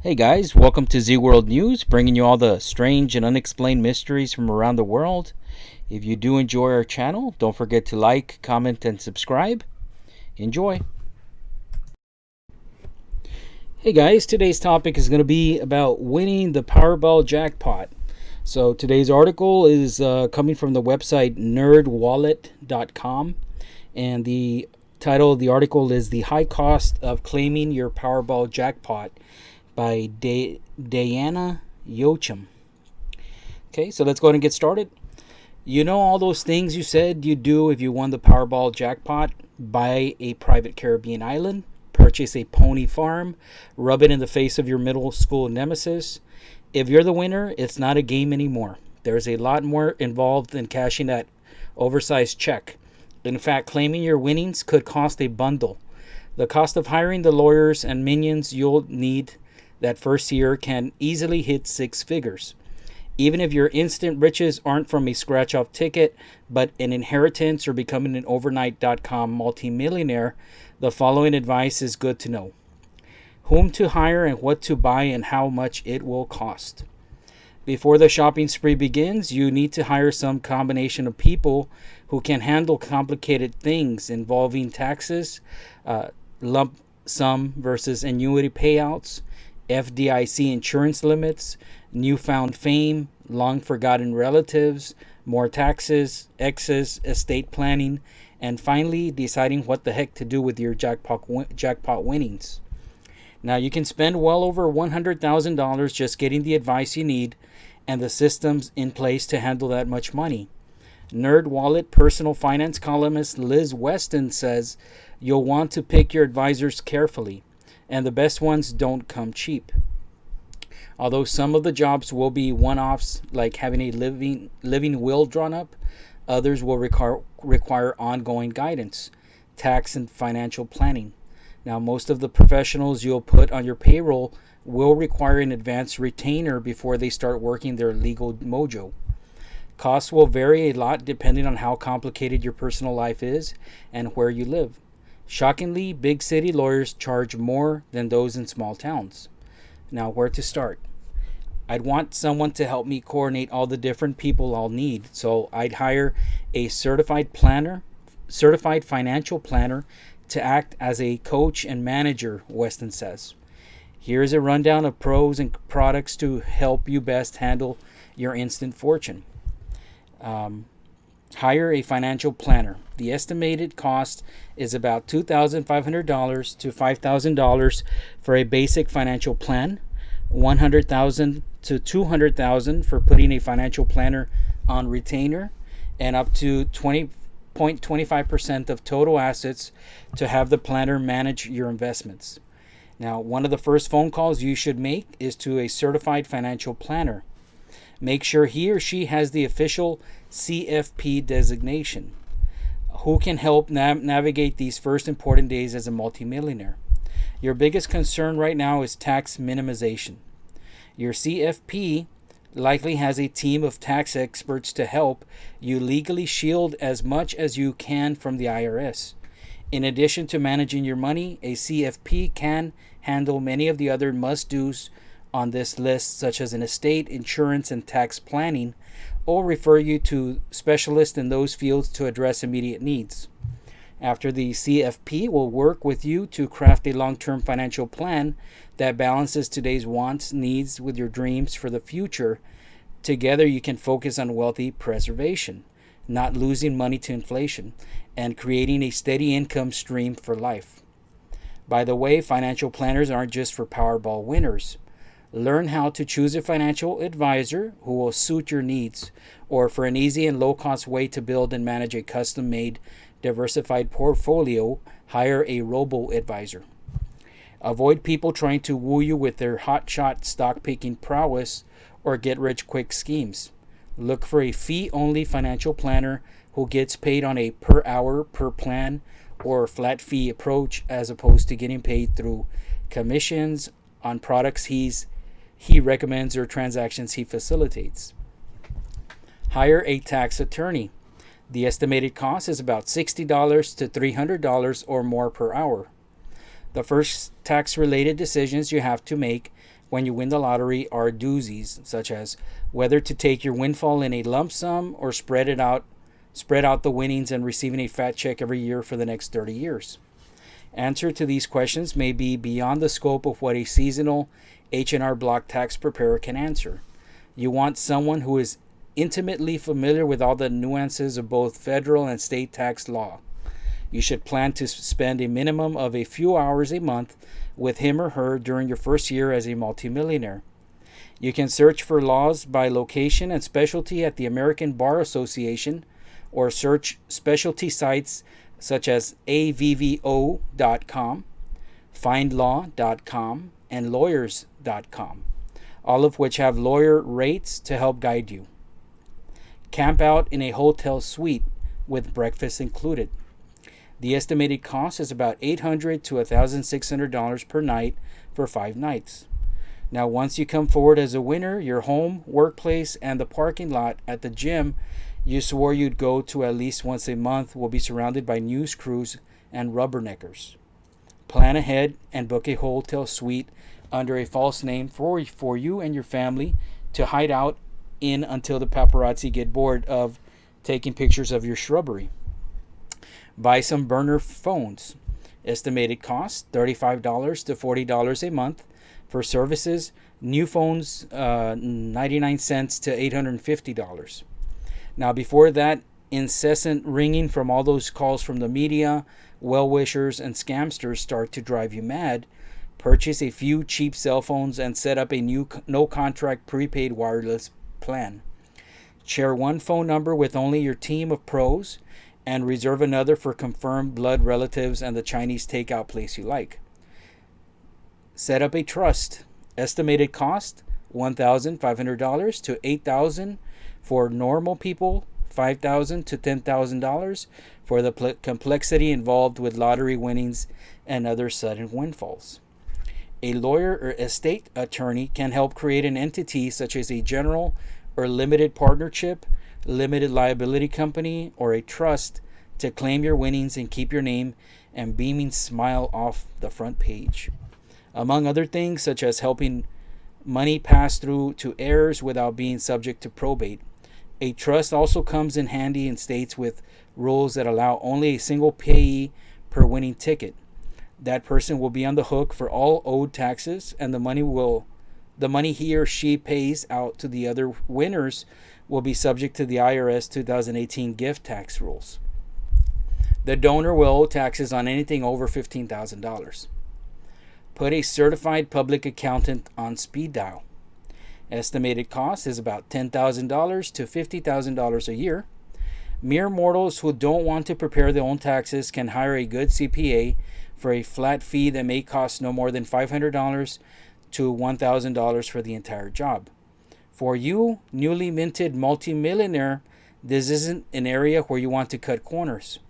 Hey guys, welcome to Z World News, bringing you all the strange and unexplained mysteries from around the world. If you do enjoy our channel, don't forget to like, comment, and subscribe. Enjoy. Hey guys, today's topic is going to be about winning the Powerball jackpot. So today's article is coming from the website nerdwallet.com, and the title of the article is "The High Cost of Claiming Your Powerball Jackpot" by Diana Yochum. Okay, so let's go ahead and get started. You know all those things you said you'd do if you won the Powerball jackpot? Buy a private Caribbean island, purchase a pony farm, rub it in the face of your middle school nemesis. If you're the winner, it's not a game anymore. There's a lot more involved than cashing that oversized check. In fact, claiming your winnings could cost a bundle. The cost of hiring the lawyers and minions you'll need that first year can easily hit six figures. Even if your instant riches aren't from a scratch-off ticket, but an inheritance or becoming an overnight.com multimillionaire, the following advice is good to know. Whom to hire and what to buy and how much it will cost. Before the shopping spree begins, you need to hire some combination of people who can handle complicated things involving taxes, lump sum versus annuity payouts, FDIC insurance limits, newfound fame, long forgotten relatives, more taxes, exes, estate planning, and finally deciding what the heck to do with your jackpot winnings. Now you can spend well over $100,000 just getting the advice you need and the systems in place to handle that much money. NerdWallet personal finance columnist Liz Weston says you'll want to pick your advisors carefully, and the best ones don't come cheap. Although some of the jobs will be one-offs, like having a living will drawn up, others will require ongoing guidance, tax and financial planning. Now, most of the professionals you'll put on your payroll will require an advanced retainer before they start working their legal mojo. Costs will vary a lot depending on how complicated your personal life is and where you live. Shockingly, big city lawyers charge more than those in small towns. Now, where to start? I'd want someone to help me coordinate all the different people I'll need, so I'd hire a certified financial planner to act as a coach and manager, Weston says. Here's a rundown of pros and products to help you best handle your instant fortune. Hire a financial planner. The estimated cost is about $2,500 to $5,000 for a basic financial plan, $100,000 to $200,000 for putting a financial planner on retainer, and up to 20.25% of total assets to have the planner manage your investments. Now, one of the first phone calls you should make is to a certified financial planner. Make sure he or she has the official CFP designation, who can help navigate these first important days as a multimillionaire. Your biggest concern right now is tax minimization. Your CFP likely has a team of tax experts to help you legally shield as much as you can from the IRS. In addition to managing your money, a CFP can handle many of the other must-dos on this list, such as an estate, insurance, and tax planning, or refer you to specialists in those fields to address immediate needs. After, the CFP will work with you to craft a long-term financial plan that balances today's wants, needs with your dreams for the future. Together, you can focus on wealthy preservation, not losing money to inflation, and creating a steady income stream for life. By the way, financial planners aren't just for Powerball winners. Learn how to choose a financial advisor who will suit your needs, or for an easy and low-cost way to build and manage a custom-made, diversified portfolio, hire a robo-advisor. Avoid people trying to woo you with their hotshot stock-picking prowess or get-rich-quick schemes. Look for a fee-only financial planner who gets paid on a per-hour, per-plan, or flat-fee approach, as opposed to getting paid through commissions on products he recommends or transactions he facilitates. Hire a tax attorney. The estimated cost is about $60 to $300 or more per hour. The first tax-related decisions you have to make when you win the lottery are doozies, such as whether to take your windfall in a lump sum or spread out the winnings and receiving a fat check every year for the next 30 years. Answer to these questions may be beyond the scope of what a seasonal H&R Block tax preparer can answer. You want someone who is intimately familiar with all the nuances of both federal and state tax law. You should plan to spend a minimum of a few hours a month with him or her during your first year as a multimillionaire. You can search for laws by location and specialty at the American Bar Association, or search specialty sites such as avvo.com, findlaw.com, and lawyers.com, all of which have lawyer rates to help guide you. Camp out in a hotel suite with breakfast included. The estimated cost is about $800 to $1,600 per night for 5 nights. Now, once you come forward as a winner, your home, workplace, and the parking lot at the gym you swore you'd go to at least once a month will be surrounded by news crews and rubberneckers. Plan ahead and book a hotel suite under a false name for you and your family to hide out in until the paparazzi get bored of taking pictures of your shrubbery. Buy some burner phones. Estimated cost $35 to $40 a month for services. New phones 99 cents to $850. Now, before that incessant ringing from all those calls from the media, well-wishers, and scamsters start to drive you mad, purchase a few cheap cell phones and set up a new no-contract prepaid wireless plan. Share one phone number with only your team of pros and reserve another for confirmed blood relatives and the Chinese takeout place you like. Set up a trust. Estimated cost $1,500 to $8,000 for normal people, $5,000 to $10,000 for the complexity involved with lottery winnings and other sudden windfalls. A lawyer or estate attorney can help create an entity such as a general or limited partnership, limited liability company, or a trust to claim your winnings and keep your name and beaming smile off the front page. Among other things, such as helping money pass through to heirs without being subject to probate. A trust also comes in handy in states with rules that allow only a single payee per winning ticket. That person will be on the hook for all owed taxes, and the money he or she pays out to the other winners will be subject to the IRS 2018 gift tax rules. The donor will owe taxes on anything over $15,000. Put a certified public accountant on speed dial. Estimated cost is about $10,000 to $50,000 a year. Mere mortals who don't want to prepare their own taxes can hire a good CPA for a flat fee that may cost no more than $500 to $1,000 for the entire job. For you, newly minted multimillionaire, this isn't an area where you want to cut corners.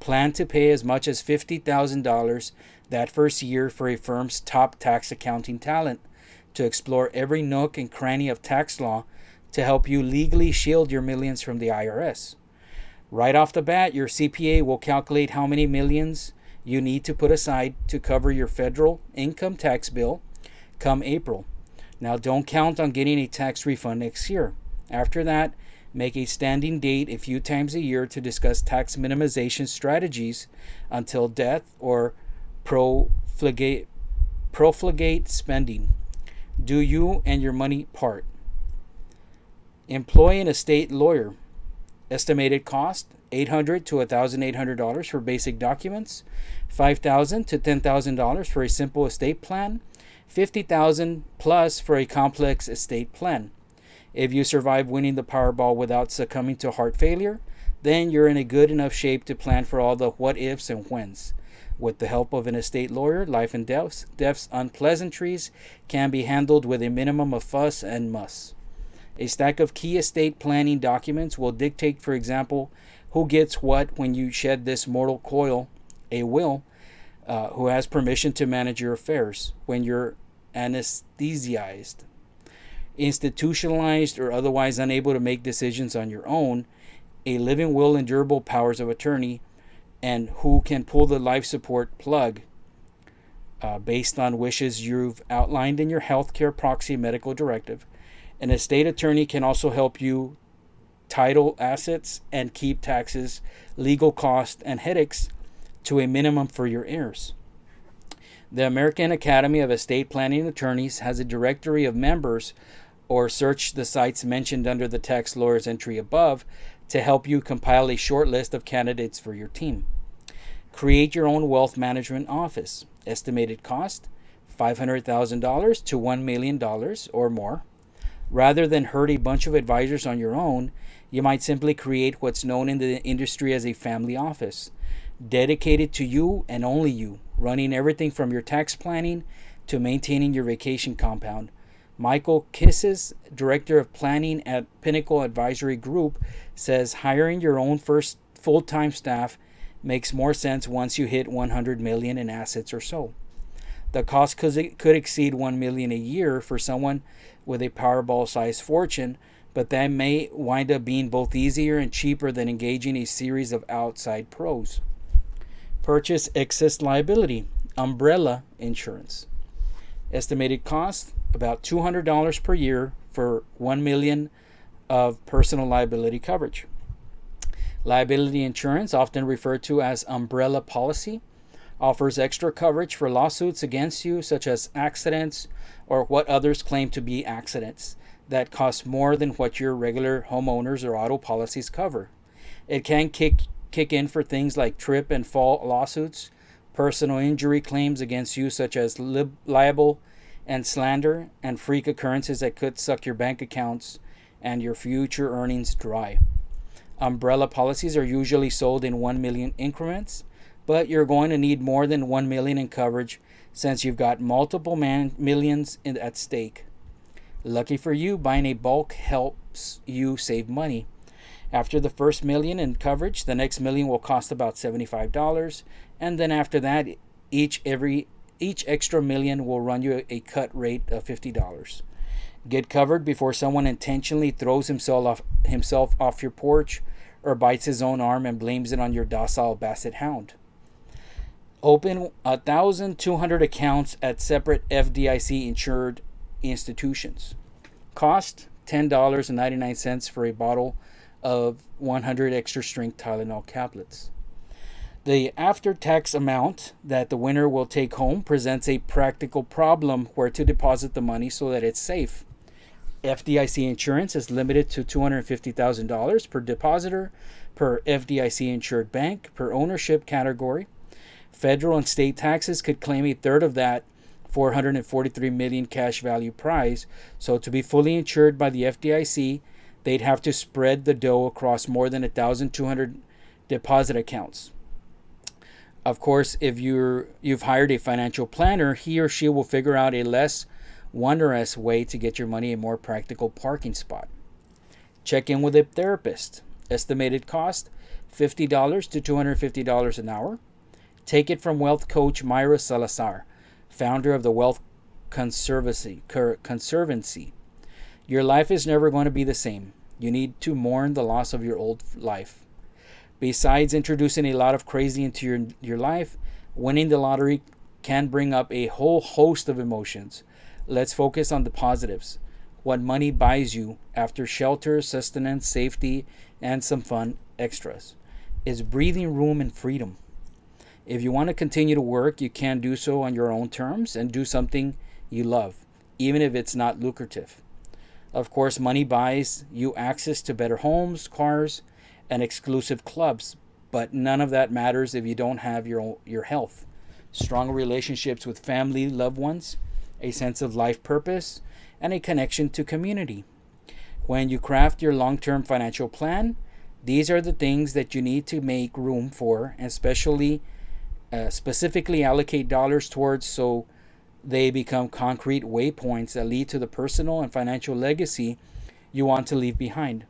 Plan to pay as much as $50,000 that first year for a firm's top tax accounting talent to explore every nook and cranny of tax law to help you legally shield your millions from the IRS. Right off the bat, your CPA will calculate how many millions you need to put aside to cover your federal income tax bill come April. Now, don't count on getting a tax refund next year. After that, make a standing date a few times a year to discuss tax minimization strategies until death or profligate spending. Do you and your money part. Employ an estate lawyer. Estimated cost $800 to $1,800 for basic documents, $5,000 to $10,000 for a simple estate plan, $50,000 plus for a complex estate plan. If you survive winning the Powerball without succumbing to heart failure, then you're in a good enough shape to plan for all the what ifs and whens. With the help of an estate lawyer, life and death's unpleasantries can be handled with a minimum of fuss and muss. A stack of key estate planning documents will dictate, for example, who gets what when you shed this mortal coil, a will, who has permission to manage your affairs when you're anesthetized, institutionalized, or otherwise unable to make decisions on your own, a living will and durable powers of attorney, and who can pull the life support plug based on wishes you've outlined in your healthcare proxy medical directive. An estate attorney can also help you title assets and keep taxes, legal costs, and headaches to a minimum for your heirs. The American Academy of Estate Planning Attorneys has a directory of members, or search the sites mentioned under the tax lawyer's entry above to help you compile a short list of candidates for your team. Create your own wealth management office. Estimated cost $500,000 to $1 million or more. Rather than herd a bunch of advisors on your own, you might simply create what's known in the industry as a family office, dedicated to you and only you, running everything from your tax planning to maintaining your vacation compound. Michael Kisses, Director of Planning at Pinnacle Advisory Group, says hiring your own first full-time staff makes more sense once you hit $100 million in assets or so. The cost could exceed $1 million a year for someone with a Powerball-sized fortune, but that may wind up being both easier and cheaper than engaging a series of outside pros. Purchase excess liability, umbrella insurance. Estimated cost about $200 per year for $1 million of personal liability coverage. Liability insurance, often referred to as umbrella policy, offers extra coverage for lawsuits against you, such as accidents or what others claim to be accidents, that cost more than what your regular homeowners or auto policies cover. It can kick in for things like trip and fall lawsuits, personal injury claims against you, such as libel and slander, and freak occurrences that could suck your bank accounts and your future earnings dry. Umbrella policies are usually sold in 1 million increments, but you're going to need more than 1 million in coverage since you've got multiple millions at stake. Lucky for you, buying a bulk helps you save money. After the first million in coverage, the next million will cost about $75, and then after that, each extra million will run you a cut rate of $50. Get covered before someone intentionally throws himself off your porch or bites his own arm and blames it on your docile basset hound. Open 1,200 accounts at separate FDIC insured institutions. Cost $10.99 for a bottle of 100 extra strength Tylenol tablets. The after-tax amount that the winner will take home presents a practical problem where to deposit the money so that it's safe. FDIC insurance is limited to $250,000 per depositor, per FDIC insured bank, per ownership category. Federal and state taxes could claim a third of that $443 million cash value prize. So to be fully insured by the FDIC, they'd have to spread the dough across more than 1,200 deposit accounts. Of course, if you've hired a financial planner, he or she will figure out a less wondrous way to get your money a more practical parking spot. Check in with a therapist. Estimated cost $50 to $250 an hour. Take it from wealth coach Myra Salazar, founder of the Wealth Conservancy. Your life is never going to be the same. You need to mourn the loss of your old life. Besides introducing a lot of crazy into your life, winning the lottery can bring up a whole host of emotions. Let's focus on the positives. What money buys you after shelter, sustenance, safety, and some fun extras is breathing room and freedom. If you want to continue to work, you can do so on your own terms and do something you love, even if it's not lucrative. Of course, money buys you access to better homes, cars, and exclusive clubs, but none of that matters if you don't have your health, strong relationships with family, loved ones, a sense of life purpose, and a connection to community. When you craft your long-term financial plan, these are the things that you need to make room for, and specifically allocate dollars towards so they become concrete waypoints that lead to the personal and financial legacy you want to leave behind.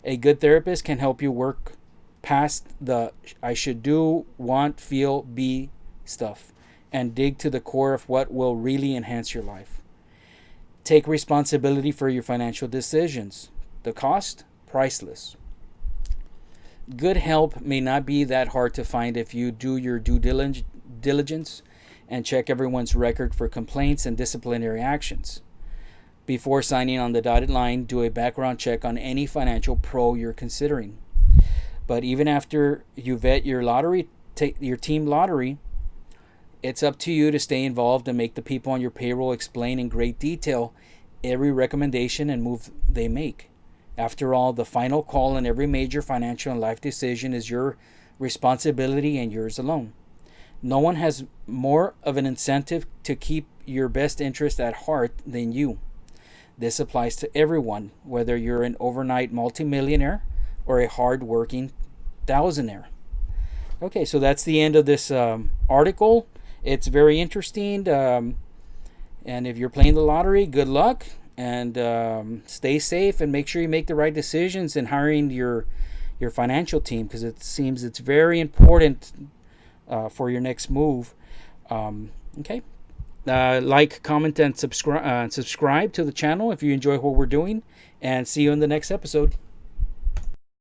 A good therapist can help you work past the I should do, want, feel, be stuff and dig to the core of what will really enhance your life. Take responsibility for your financial decisions. The cost? Priceless. Good help may not be that hard to find if you do your due diligence. and check everyone's record for complaints and disciplinary actions. Before signing on the dotted line, do a background check on any financial pro you're considering. But even after you vet your your team lottery, it's up to you to stay involved and make the people on your payroll explain in great detail every recommendation and move they make. After all, the final call on every major financial and life decision is your responsibility and yours alone. No one has more of an incentive to keep your best interest at heart than you. This applies to everyone, whether you're an overnight multimillionaire or a hard-working thousandaire. Okay, so that's the end of this article. It's very interesting. And if you're playing the lottery, good luck. And stay safe and make sure you make the right decisions in hiring your financial team, because it seems it's very important for your next move. Okay. Like, comment, and subscribe to the channel if you enjoy what we're doing. And see you in the next episode.